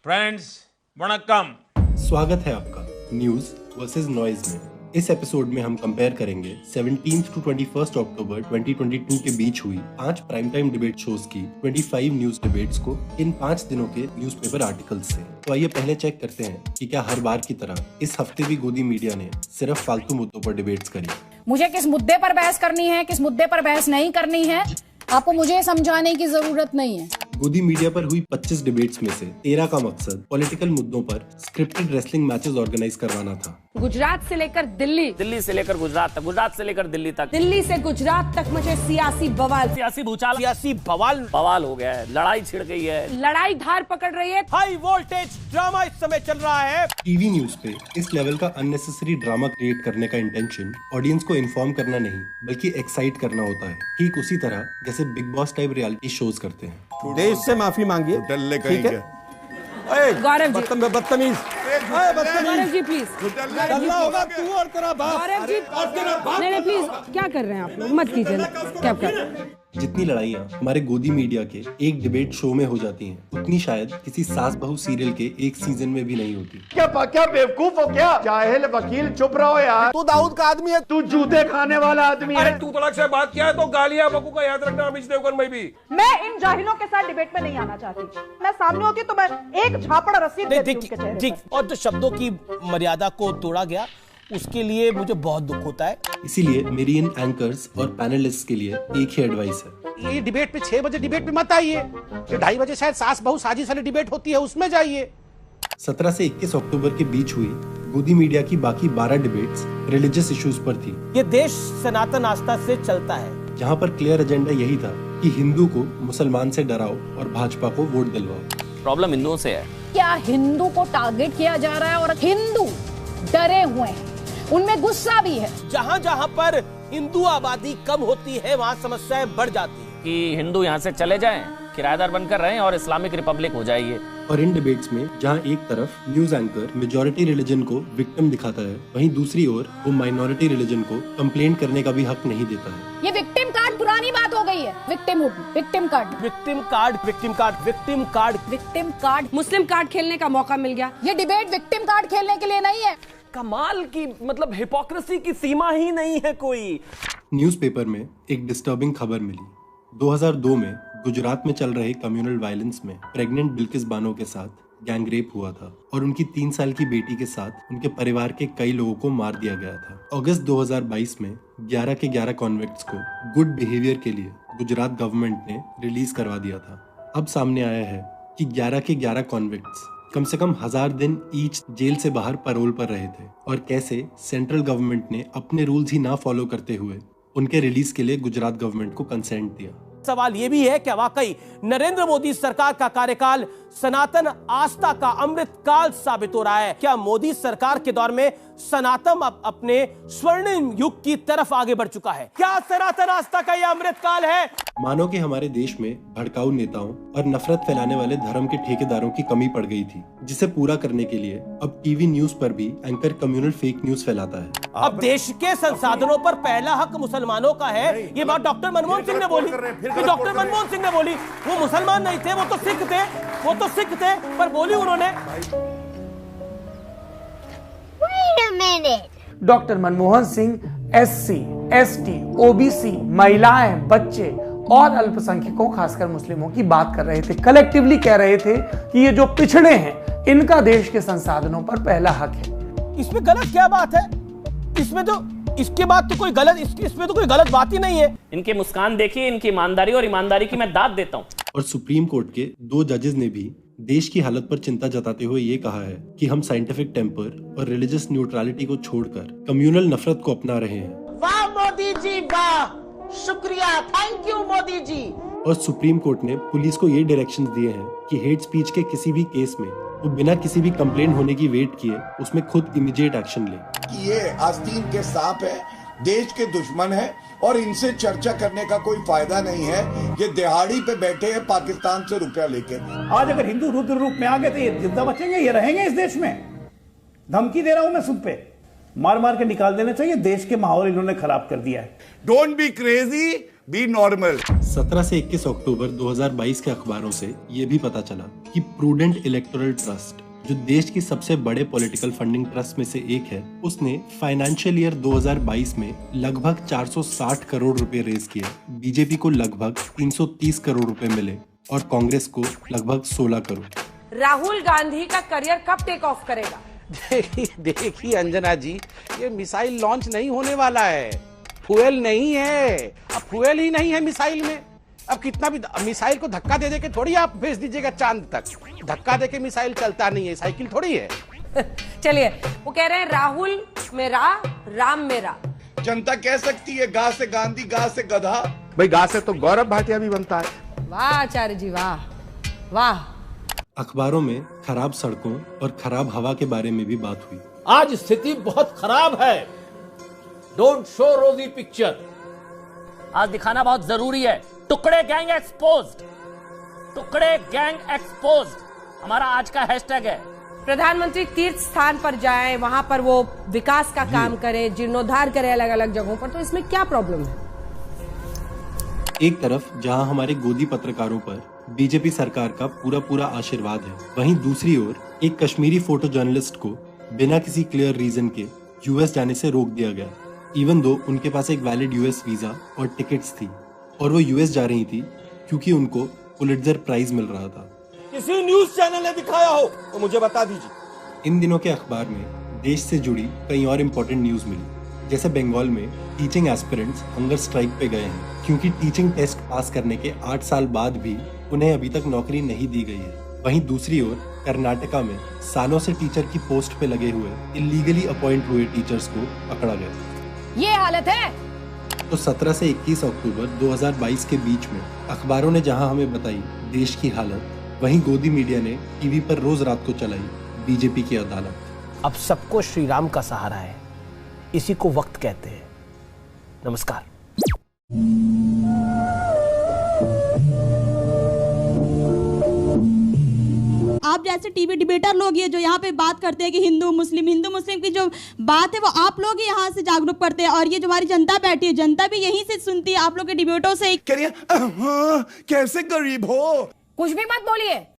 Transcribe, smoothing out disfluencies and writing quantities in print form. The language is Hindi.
फ्रेंड्स वणक्कम। स्वागत है आपका न्यूज वर्सेस नॉइज में। इस एपिसोड में हम कंपेयर करेंगे 17 to 21 अक्टूबर 2022 के बीच हुई 5 प्राइम टाइम डिबेट शोज की 25 न्यूज डिबेट्स को इन 5 दिनों के न्यूज़पेपर आर्टिकल्स से। तो आइए पहले चेक करते हैं कि क्या हर बार की तरह इस हफ्ते भी गोदी मीडिया ने सिर्फ फालतू मुद्दों पर डिबेट्स करी। मुझे किस मुद्दे पर बहस करनी है, किस मुद्दे पर बहस नहीं करनी है, आपको मुझे समझाने की जरूरत नहीं है। गोदी मीडिया पर हुई 25 डिबेट्स में से 13 का मकसद पॉलिटिकल मुद्दों पर स्क्रिप्टेड रेसलिंग मैचेस ऑर्गेनाइज करवाना था। गुजरात से लेकर दिल्ली, दिल्ली से लेकर गुजरात तक, गुजरात से लेकर दिल्ली तक, दिल्ली से गुजरात तक मचे सियासी बवाल, सियासी भूचाल, सियासी बवाल हो गया है। लड़ाई छिड़ गई है, लड़ाई धार पकड़ रही है। हाई वोल्टेज ड्रामा इस समय चल रहा है। टीवी न्यूज पे इस लेवल का अननेसेसरी ड्रामा क्रिएट करने का इंटेंशन ऑडियंस को इन्फॉर्म करना नहीं बल्कि एक्साइट करना होता है, ठीक उसी तरह जैसे big boss type reality shows करते हैं। देश से माफी मांगिए, ठीक है? गौरव जी, बदतमीज, गौरव जी प्लीज, चलना होगा तू और तेरा बाप। गौरव जी नहीं प्लीज, क्या कर रहे हैं आप लोग, मत कीजिए ना, क्या कर रहे हैं। जितनी लड़ाइयाँ हमारे गोदी मीडिया के एक डिबेट शो में हो जाती हैं, उतनी शायद किसी सास बहू सीरियल के एक सीजन में भी नहीं होती। क्या बेवकूफ हो क्या? जाहिल वकील, चुप रहो यार। तू दाऊद का आदमी है, तू जूते खाने वाला आदमी है। तू तड़क से बात किया है तो गालियां बकू का याद रखना अमित देवगन में भी। मैं इन जाहिलों के साथ डिबेट में नहीं आना चाहती। मैं सामने होती तो मैं एक झापड़ रस्सी देती उनके चेहरे पर। और जो शब्दों की मर्यादा को तोड़ा गया उसके लिए मुझे बहुत दुख होता है। इसीलिए मेरी इन एंकर्स और पैनलिस्ट के लिए एक ही एडवाइस है, ये डिबेट पे 6 बजे डिबेट पे मत आइए। 2:30 बजे शायद सास बहू साजिश वाली डिबेट होती है, उसमें जाइए। 17 से 21 अक्टूबर के बीच हुई गोदी मीडिया की बाकी 12 डिबेट्स रिलीजियस इश्यूज पर थी। ये देश सनातन आस्था से चलता है, जहाँ पर क्लियर एजेंडा यही था कि हिंदू को मुसलमान से डराओ और भाजपा को वोट दिलवाओ। प्रॉब्लम हिंदुओं से है। क्या हिंदू को टारगेट किया जा रहा है और हिंदू डरे हुए हैं, उनमें गुस्सा भी है। जहाँ जहाँ पर हिंदू आबादी कम होती है वहाँ समस्याएं बढ़ जाती है कि हिंदू यहाँ से चले जाएं, किराएदार बनकर रहें और इस्लामिक रिपब्लिक हो जाइए। और इन डिबेट्स में जहां एक तरफ न्यूज एंकर मेजॉरिटी रिलीजन को विक्टिम दिखाता है, वहीं दूसरी ओर वो माइनॉरिटी रिलीजन को कंप्लेंट करने का भी हक नहीं देता है। ये विक्टिम कार्ड पुरानी बात हो गई है। विक्टिम कार्ड मुस्लिम कार्ड खेलने का मौका मिल गया। ये डिबेट विक्टिम कार्ड खेलने के लिए नहीं है। कमाल की मतलब हिपोक्रेसी की सीमा ही नहीं है कोई। न्यूज़पेपर में एक डिस्टर्बिंग खबर मिली। 2002 में गुजरात में चल रहे कम्युनल वायलेंस में प्रेग्नेंट बिल्किस बानो के साथ गैंग रेप हुआ था और उनकी 3 साल की बेटी के साथ उनके परिवार के कई लोगों को मार दिया गया था। अगस्त 2022 में 11 के 11 कॉन्विक्ट्स को गुड बिहेवियर के लिए गुजरात गवर्नमेंट ने रिलीज करवा दिया था। अब सामने आया है कि 11 के 11 कॉन्विक्ट्स कम से कम 1000 दिन ईच जेल से बाहर पैरोल पर रहे थे और कैसे सेंट्रल गवर्नमेंट ने अपने रूल्स ही ना फॉलो करते हुए उनके रिलीज के लिए गुजरात गवर्नमेंट को कंसेंट दिया। सवाल ये भी है कि वाकई नरेंद्र मोदी सरकार का कार्यकाल सनातन आस्था का अमृत काल साबित हो रहा है। क्या मोदी सरकार के दौर में सनातन अब अपने स्वर्णिम युग की तरफ आगे बढ़ चुका है? क्या सनातन आस्था का यह अमृत काल है? मानो कि हमारे देश में भड़काऊ नेताओं और नफरत फैलाने वाले धर्म के ठेकेदारों की कमी पड़ गई थी, जिसे पूरा करने के लिए अब टीवी न्यूज पर भी एंकर कम्युनल फेक न्यूज फैलाता है। अब देश के संसाधनों पर पहला हक मुसलमानों का है, ये बात डॉक्टर मनमोहन सिंह ने बोली। डॉक्टर मनमोहन सिंह ने बोली, वो मुसलमान नहीं थे, वो तो सिख थे, पर बोली उन्होंने। Doctor Manmohan Singh SC, ST, OBC, महिलाएं, बच्चे और अल्पसंख्यकों खासकर मुस्लिमों की बात कर रहे थे। कलेक्टिवली कह रहे थे कि ये जो पिछड़े हैं इनका देश के संसाधनों पर पहला हक है। इसमें गलत क्या बात है? इसमें तो इसके बाद तो कोई गलत, इसमें तो कोई गलत बात ही नहीं है। इनके मुस्कान देखिए, इनकी ईमानदारी और ईमानदारी की मैं दाद देता हूँ। और सुप्रीम कोर्ट के 2 जजेस ने भी देश की हालत पर चिंता जताते हुए ये कहा है कि हम साइंटिफिक टेम्पर और रिलीजियस न्यूट्रलिटी को छोड़कर कम्युनल नफरत को अपना रहे हैं। वाह मोदी जी, वाह, शुक्रिया, थैंक यू मोदी जी। और सुप्रीम कोर्ट ने पुलिस को ये डायरेक्शंस दिए हैं कि हेट स्पीच के किसी भी केस में वो बिना किसी भी कंप्लेंट होने की वेट किए उसमें खुद इमीडिएट एक्शन ले। ये आस्तीन के सांप है, देश के दुश्मन है और इनसे चर्चा करने का कोई फायदा नहीं है। ये दिहाड़ी पे बैठे हैं पाकिस्तान से रुपया लेके। आज अगर हिंदू रुद्र रूप में आ गए तो ये जिंदा बचेंगे, ये रहेंगे इस देश में? धमकी दे रहा हूं मैं सुन पे, मार मार के निकाल देना चाहिए। देश के माहौल इन्होंने खराब कर दिया है। Don't be crazy, B normal. 17 से 21 अक्टूबर 2022 के अखबारों से ये भी पता चला कि प्रूडेंट इलेक्टोरल ट्रस्ट, जो देश की सबसे बड़े पॉलिटिकल फंडिंग ट्रस्ट में से एक है, उसने फाइनेंशियल ईयर 2022 में लगभग 460 करोड़ रुपए रेज किए। बीजेपी को लगभग 330 करोड़ रुपए मिले और कांग्रेस को लगभग 16 करोड़। राहुल गांधी का करियर कब टेक ऑफ करेगा? देखिए अंजना जी, ये मिसाइल लॉन्च नहीं होने वाला है, फ्यूल नहीं है। अब फ्यूल ही नहीं है मिसाइल में, अब कितना भी मिसाइल को धक्का दे के थोड़ी आप भेज दीजिएगा चांद तक। धक्का दे के मिसाइल चलता नहीं है, साइकिल थोड़ी है। चलिए, वो कह रहे हैं राहुल मेरा राम मेरा। जनता कह सकती है गा से गांधी, गा से गधा। भाई गा से तो गौरव भाटिया भी बनता है। वाह आचार्य जी, वाह वाह। अखबारों में खराब सड़कों और खराब हवा के बारे में भी बात हुई। आज स्थिति बहुत खराब है। डोंट शो रोजी पिक्चर। आज दिखाना बहुत जरूरी है। टुकड़े गैंग एक्सपोज्ड, टुकड़े गैंग एक्सपोज्ड हमारा आज का हैशटैग है। प्रधानमंत्री तीर्थ स्थान पर जाएं, वहां पर वो विकास का काम करे, जीर्णोद्धार करे अलग अलग जगहों पर, तो इसमें क्या प्रॉब्लम है? एक तरफ जहां हमारे गोदी पत्रकारों पर बीजेपी सरकार का पूरा आशीर्वाद है, वहीं दूसरी ओर एक कश्मीरी फोटो जर्नलिस्ट को बिना किसी क्लियर रीजन के यूएस जाने से रोक दिया गया, इवन दो उनके पास एक वैलिड यूएस वीजा और टिकट्स थी, और वो यूएस जा रही थी क्योंकि उनको पुलिट्जर प्राइज मिल रहा था। किसी न्यूज चैनल ने दिखाया हो तो मुझे बता दीजिए। इन दिनों के अखबार में देश से जुड़ी कई और इम्पोर्टेंट न्यूज मिली, जैसे बंगाल में टीचिंग एस्पिरेंट्स हंगर स्ट्राइक पे गए हैं क्योंकि टीचिंग टेस्ट पास करने के 8 साल बाद भी उन्हें अभी तक नौकरी नहीं दी गई है। वहीं दूसरी ओर कर्नाटका में सालों से टीचर की पोस्ट पे लगे हुए इलीगली अपॉइंट हुए टीचर्स को पकड़ा गया। ये हालत है। तो 17 से 21 अक्टूबर 2022 के बीच में अखबारों ने जहां हमें बताई देश की हालत, वहीं गोदी मीडिया ने टीवी पर रोज रात को चलाई बीजेपी की अदालत। अब सबको श्री राम का सहारा है, इसी को वक्त कहते हैं। नमस्कार। आप जैसे टीवी डिबेटर लोग ये जो यहाँ पे बात करते हैं कि हिंदू मुस्लिम की जो बात है वो आप लोग ही यहाँ से जागरूक करते हैं, और ये जो हमारी जनता बैठी है, जनता भी यहीं से सुनती है आप लोग के डिबेटों से। कैसे गरीब हो? कुछ भी मत बोलिए।